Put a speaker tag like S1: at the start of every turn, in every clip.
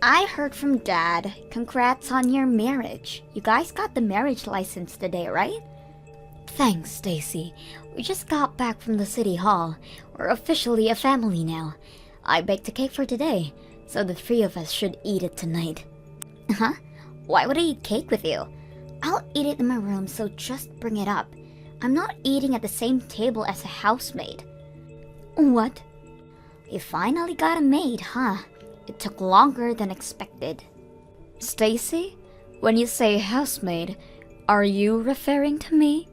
S1: I heard from Dad. Congrats on your marriage. You guys got the marriage license today, right? Thanks, Stacy. We just got back from the city hall. We're officially a family now. I baked a cake for today, so the three of us should eat it tonight. Huh? Why would I eat cake with you? I'll eat it in my room, so just bring it up. I'm not eating at the same table as a housemaid. What? You finally got a maid, huh? It took longer than expected. Stacy, when you say housemaid, are you referring to me?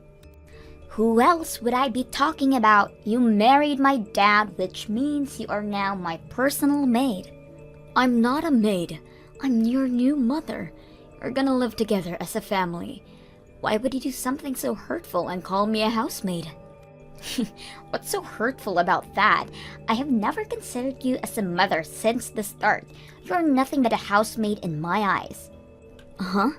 S1: Who else would I be talking about? You married my dad, which means you are now my personal maid. I'm not a maid. I'm your new mother. We're gonna live together as a family. Why would you do something so hurtful and call me a housemaid? What's so hurtful about that? I have never considered you as a mother since the start. You're nothing but a housemaid in my eyes. Huh?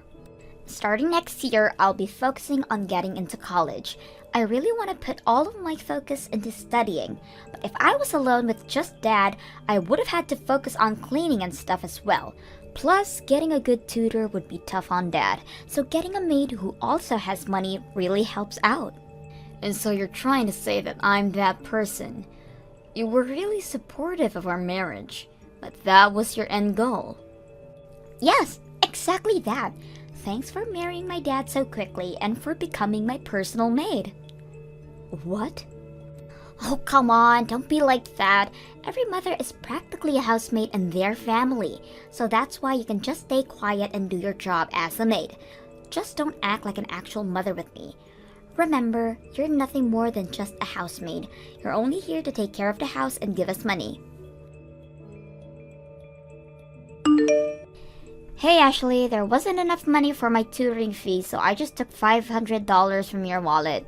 S1: Starting next year, I'll be focusing on getting into college. I really want to put all of my focus into studying. But if I was alone with just Dad, I would have had to focus on cleaning and stuff as well. Plus, getting a good tutor would be tough on Dad, so getting a maid who also has money really helps out. And so you're trying to say that I'm that person. You were really supportive of our marriage, but that was your end goal. Yes, exactly that. Thanks for marrying my dad so quickly and for becoming my personal maid. What? Oh, come on, don't be like that. Every mother is practically a housemaid in their family, so that's why you can just stay quiet and do your job as a maid. Just don't act like an actual mother with me. Remember, you're nothing more than just a housemaid. You're only here to take care of the house and give us money. Hey Ashley, there wasn't enough money for my tutoring fee, so I just took $500 from your wallet.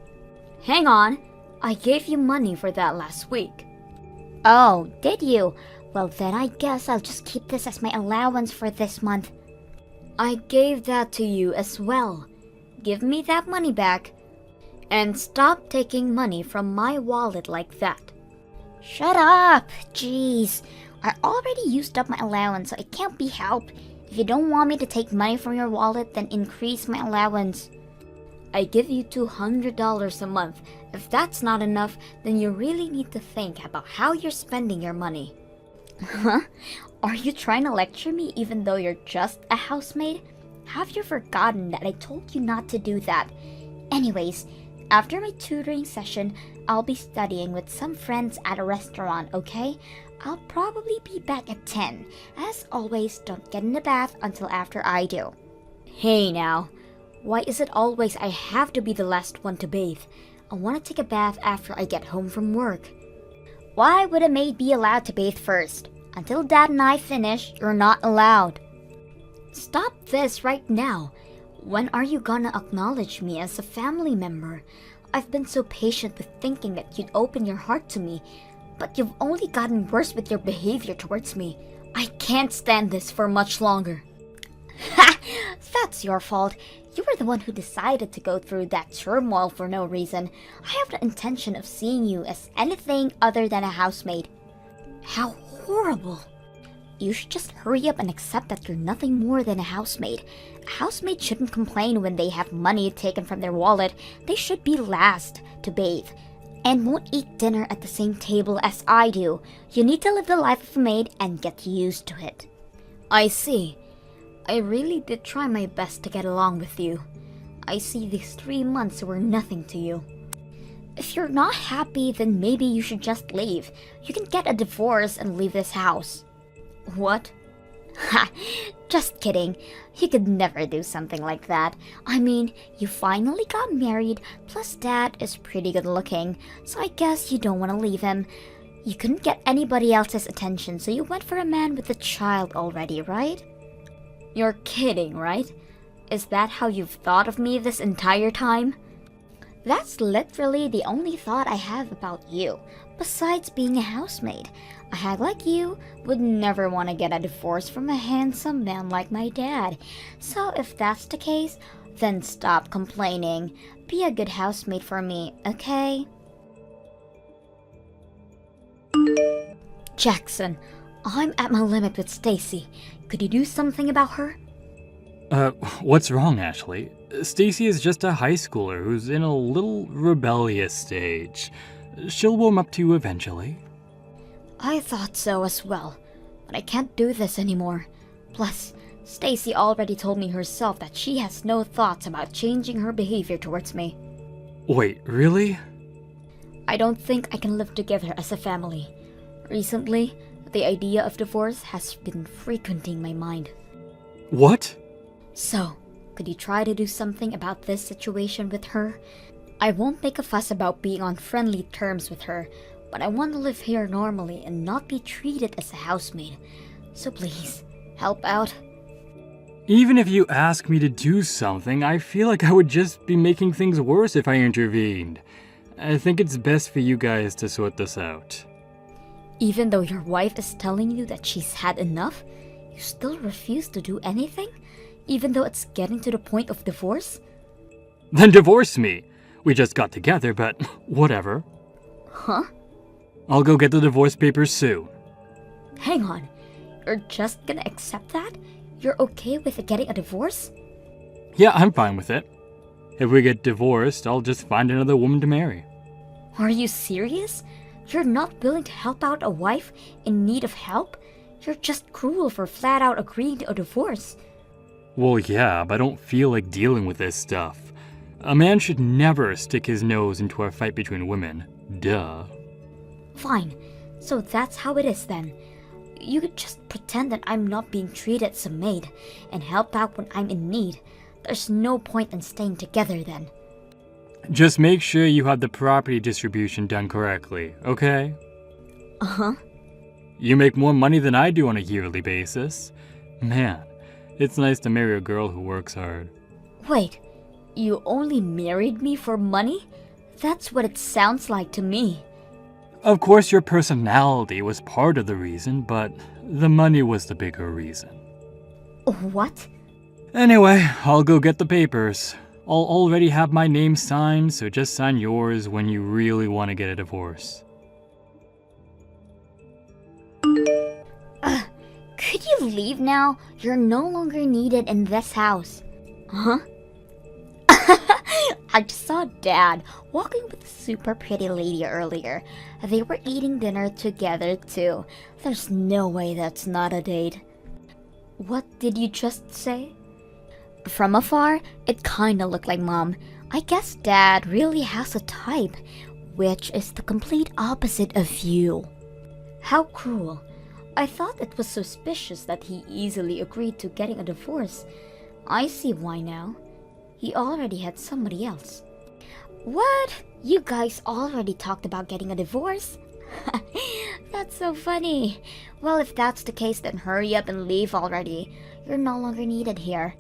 S1: Hang on, I gave you money for that last week. Oh, did you? Well then I guess I'll just keep this as my allowance for this month. I gave that to you as well. Give me that money back. And stop taking money from my wallet like that. Shut up! Jeez. I already used up my allowance, so it can't be helped. If you don't want me to take money from your wallet, then increase my allowance. I give you $200 a month. If that's not enough, then you really need to think about how you're spending your money. Huh? Are you trying to lecture me even though you're just a housemaid? Have you forgotten that I told you not to do that? Anyways, after my tutoring session, I'll be studying with some friends at a restaurant, okay? I'll probably be back at 10. As always, don't get in the bath until after I do. Hey now, why is it always I have to be the last one to bathe? I want to take a bath after I get home from work. Why would a maid be allowed to bathe first? Until Dad and I finish, you're not allowed. Stop this right now. When are you gonna acknowledge me as a family member? I've been so patient with thinking that you'd open your heart to me, but you've only gotten worse with your behavior towards me. I can't stand this for much longer. Ha! That's your fault. You were the one who decided to go through that turmoil for no reason. I have no intention of seeing you as anything other than a housemaid. How horrible. You should just hurry up and accept that you're nothing more than a housemaid. A housemaid shouldn't complain when they have money taken from their wallet. They should be last to bathe. And won't eat dinner at the same table as I do. You need to live the life of a maid and get used to it. I see. I really did try my best to get along with you. I see these 3 months were nothing to you. If you're not happy, then maybe you should just leave. You can get a divorce and leave this house. What? Ha! Just kidding. You could never do something like that. I mean, you finally got married, plus Dad is pretty good looking, so I guess you don't want to leave him. You couldn't get anybody else's attention, so you went for a man with a child already, right? You're kidding, right? Is that how you've thought of me this entire time? That's literally the only thought I have about you, besides being a housemaid. A hag like you would never want to get a divorce from a handsome man like my dad. So if that's the case, then stop complaining. Be a good housemaid for me, okay? Jackson, I'm at my limit with Stacy. Could you do something about her?
S2: What's wrong, Ashley? Stacy is just a high schooler who's in a little rebellious stage. She'll warm up to you eventually.
S1: I thought so as well, but I can't do this anymore. Plus, Stacy already told me herself that she has no thoughts about changing her behavior towards me.
S2: Wait, really?
S1: I don't think I can live together as a family. Recently, the idea of divorce has been frequenting my mind.
S2: What?
S1: So, could you try to do something about this situation with her? I won't make a fuss about being on friendly terms with her, but I want to live here normally and not be treated as a housemaid. So please, help out.
S2: Even if you ask me to do something, I feel like I would just be making things worse if I intervened. I think it's best for you guys to sort this out.
S1: Even though your wife is telling you that she's had enough, you still refuse to do anything? Even though it's getting to the point of divorce?
S2: Then divorce me. We just got together, but whatever.
S1: Huh?
S2: I'll go get the divorce papers soon.
S1: Hang on. You're just gonna accept that? You're okay with getting a divorce?
S2: Yeah, I'm fine with it. If we get divorced, I'll just find another woman to marry.
S1: Are you serious? You're not willing to help out a wife in need of help? You're just cruel for flat out agreeing to a divorce.
S2: Well, yeah, but I don't feel like dealing with this stuff. A man should never stick his nose into a fight between women. Duh.
S1: Fine. So that's how it is then. You could just pretend that I'm not being treated as a maid and help out when I'm in need. There's no point in staying together then.
S2: Just make sure you have the property distribution done correctly, okay?
S1: Uh-huh.
S2: You make more money than I do on a yearly basis. Man, it's nice to marry a girl who works hard.
S1: Wait, you only married me for money? That's what it sounds like to me.
S2: Of course, your personality was part of the reason, but the money was the bigger reason.
S1: What?
S2: Anyway, I'll go get the papers. I'll already have my name signed, so just sign yours when you really want to get a divorce.
S1: Could you leave now? You're no longer needed in this house. Huh? I just saw Dad walking with a super pretty lady earlier. They were eating dinner together too. There's no way that's not a date. What did you just say? From afar, it kinda looked like Mom. I guess Dad really has a type, which is the complete opposite of you. How cruel. I thought it was suspicious that he easily agreed to getting a divorce. I see why now. He already had somebody else. What? You guys already talked about getting a divorce? That's so funny. Well, if that's the case, then hurry up and leave already. You're no longer needed here.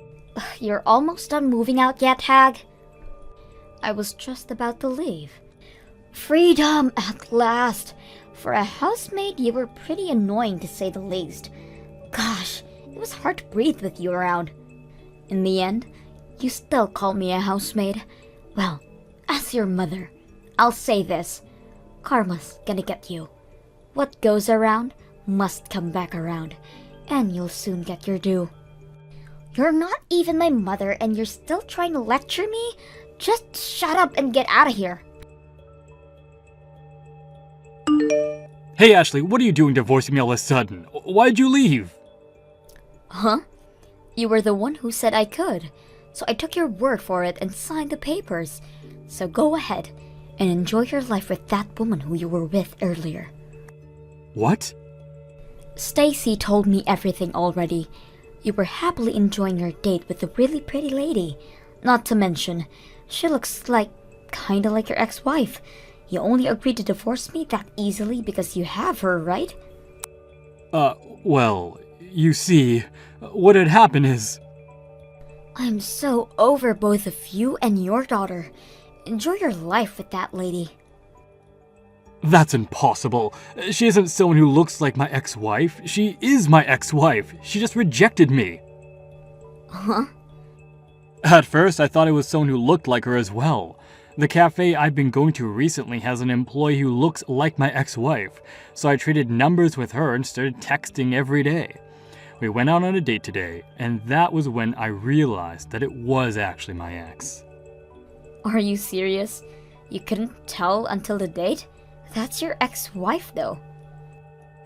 S1: You're almost done moving out yet, Hag? I was just about to leave. Freedom at last! For a housemaid, you were pretty annoying to say the least. Gosh, it was hard to breathe with you around. In the end, you still call me a housemaid. Well, as your mother, I'll say this. Karma's gonna get you. What goes around must come back around, and you'll soon get your due. You're not even my mother and you're still trying to lecture me? Just shut up and get out of here.
S2: Hey Ashley, what are you doing divorcing me all of a sudden? Why'd you leave?
S1: Huh? You were the one who said I could, so I took your word for it and signed the papers. So go ahead and enjoy your life with that woman who you were with earlier.
S2: What?
S1: Stacy told me everything already. You were happily enjoying your date with a really pretty lady. Not to mention, she looks kinda like your ex-wife. You only agreed to divorce me that easily because you have her, right?
S2: Well, you see, what had happened is...
S1: I'm so over both of you and your daughter. Enjoy your life with that lady.
S2: That's impossible. She isn't someone who looks like my ex-wife. She is my ex-wife. She just rejected me.
S1: Huh?
S2: At first, I thought it was someone who looked like her as well. The cafe I've been going to recently has an employee who looks like my ex-wife, so I traded numbers with her and started texting every day. We went out on a date today, and that was when I realized that it was actually my ex.
S1: Are you serious? You couldn't tell until the date? That's your ex-wife though.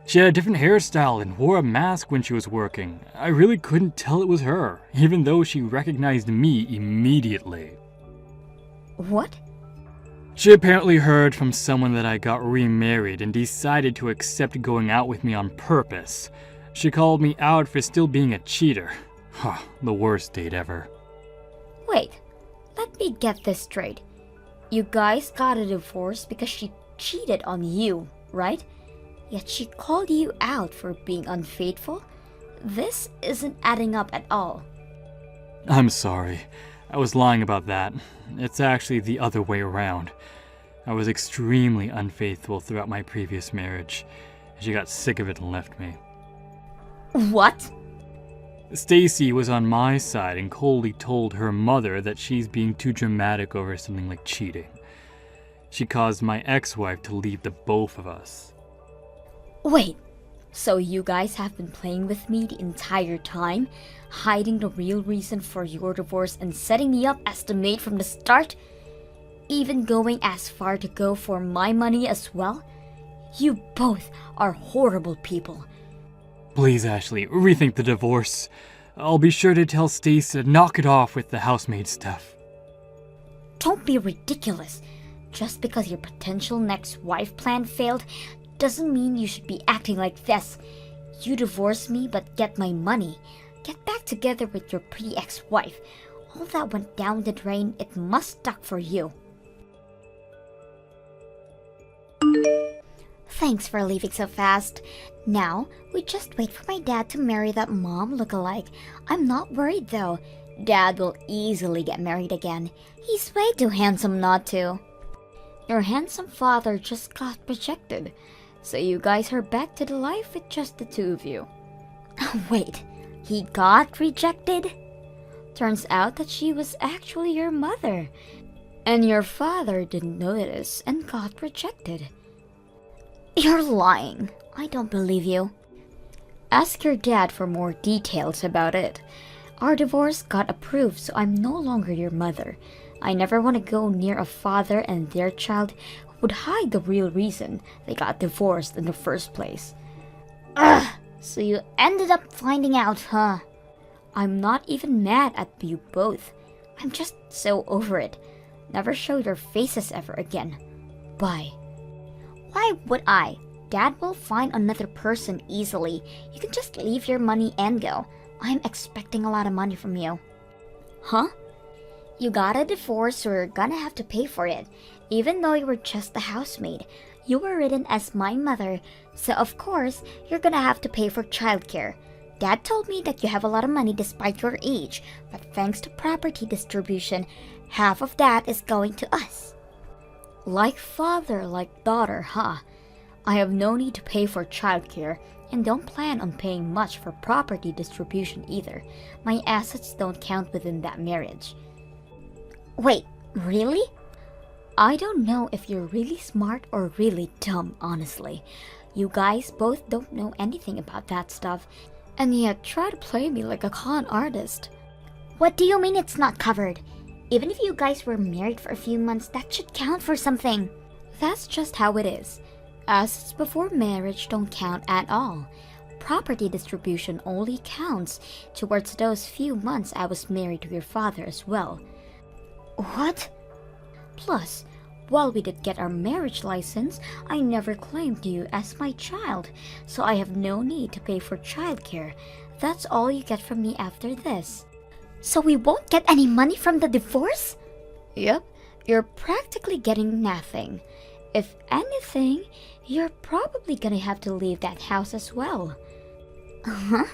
S2: She had a different hairstyle and wore a mask when she was working. I really couldn't tell it was her, even though she recognized me immediately.
S1: What?
S2: She apparently heard from someone that I got remarried and decided to accept going out with me on purpose. She called me out for still being a cheater. The worst date ever.
S1: Wait, let me get this straight. You guys got a divorce because she cheated on you, right? Yet she called you out for being unfaithful? This isn't adding up at all.
S2: I'm sorry. I was lying about that. It's actually the other way around. I was extremely unfaithful throughout my previous marriage. She got sick of it and left me.
S1: What?
S2: Stacy was on my side and coldly told her mother that she's being too dramatic over something like cheating. She caused my ex-wife to leave the both of us.
S1: Wait, so you guys have been playing with me the entire time? Hiding the real reason for your divorce and setting me up as the maid from the start? Even going as far to go for my money as well? You both are horrible people.
S2: Please, Ashley, rethink the divorce. I'll be sure to tell Stacy to knock it off with the housemaid stuff.
S1: Don't be ridiculous. Just because your potential next wife plan failed doesn't mean you should be acting like this. You divorce me but get my money. Get back together with your pretty ex-wife. All that went down the drain, it must stuck for you. Thanks for leaving so fast. Now, we just wait for my dad to marry that mom lookalike. I'm not worried though. Dad will easily get married again. He's way too handsome not to. Your handsome father just got rejected. So you guys are back to the life with just the two of you. Wait, he got rejected? Turns out that she was actually your mother. And your father didn't notice and got rejected. You're lying. I don't believe you. Ask your dad for more details about it. Our divorce got approved, so I'm no longer your mother. I never want to go near a father and their child who would hide the real reason they got divorced in the first place. Ugh! So you ended up finding out, huh? I'm not even mad at you both. I'm just so over it. Never show your faces ever again. Bye. Why would I? Dad will find another person easily. You can just leave your money and go. I'm expecting a lot of money from you. Huh? You got a divorce, so you're gonna have to pay for it. Even though you were just a housemaid, you were written as my mother, so of course, you're gonna have to pay for childcare. Dad told me that you have a lot of money despite your age, but thanks to property distribution, half of that is going to us. Like father, like daughter, huh? I have no need to pay for childcare and don't plan on paying much for property distribution either. My assets don't count within that marriage. Wait, really? I don't know if you're really smart or really dumb, honestly. You guys both don't know anything about that stuff, and yet try to play me like a con artist. What do you mean it's not covered? Even if you guys were married for a few months, that should count for something. That's just how it is. Assets before marriage don't count at all. Property distribution only counts towards those few months I was married to your father as well. What? Plus, while we did get our marriage license, I never claimed you as my child, so I have no need to pay for childcare. That's all you get from me after this. So we won't get any money from the divorce? Yep, you're practically getting nothing. If anything, you're probably gonna have to leave that house as well. Huh?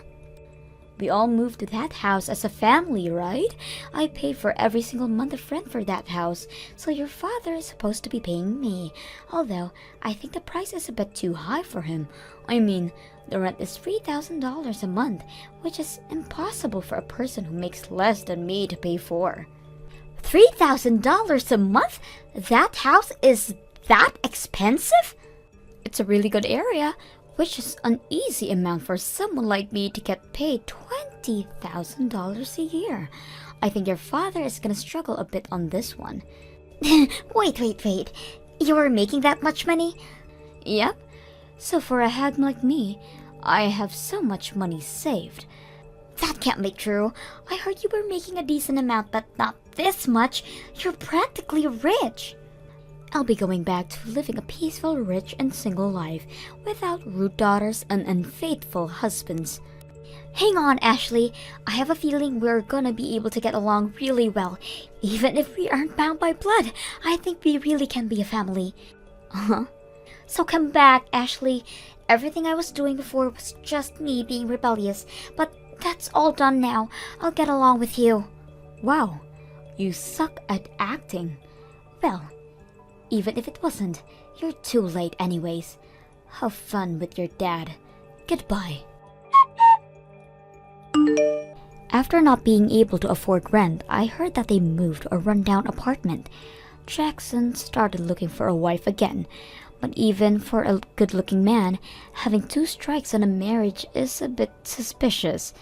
S1: We all moved to that house as a family, right? I paid for every single month of rent for that house, so your father is supposed to be paying me. Although, I think the price is a bit too high for him. I mean, the rent is $3,000 a month, which is impossible for a person who makes less than me to pay for. $3,000 a month? That house is that expensive? It's a really good area, which is an easy amount for someone like me to get paid $20,000 a year. I think your father is gonna struggle a bit on this one. Wait. You were making that much money? Yep. So for a hag like me, I have so much money saved. That can't be true. I heard you were making a decent amount, but not this much. You're practically rich. I'll be going back to living a peaceful, rich, and single life without rude daughters and unfaithful husbands. Hang on, Ashley. I have a feeling we're gonna be able to get along really well. Even if we aren't bound by blood, I think we really can be a family. Uh-huh. So come back, Ashley. Everything I was doing before was just me being rebellious, but that's all done now. I'll get along with you. Wow, you suck at acting. Well, even if it wasn't, you're too late anyways. Have fun with your dad. Goodbye. After not being able to afford rent, I heard that they moved to a rundown apartment. Jackson started looking for a wife again. But even for a good-looking man, having 2 strikes on a marriage is a bit suspicious.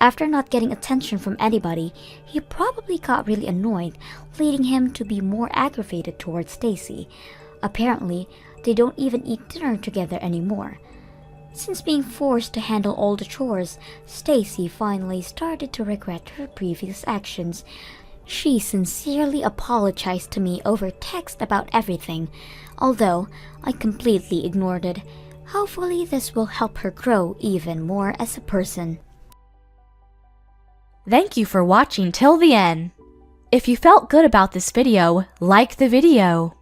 S1: After not getting attention from anybody, he probably got really annoyed, leading him to be more aggravated towards Stacy. Apparently, they don't even eat dinner together anymore. Since being forced to handle all the chores, Stacy finally started to regret her previous actions. She sincerely apologized to me over text about everything, although I completely ignored it. Hopefully this will help her grow even more as a person.
S3: Thank you for watching till the end. If you felt good about this video, like the video.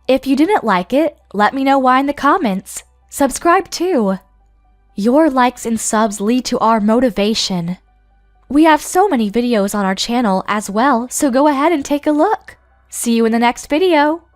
S3: If you didn't like it, let me know why in the comments. Subscribe too. Your likes and subs lead to our motivation. We have so many videos on our channel as well, so go ahead and take a look. See you in the next video.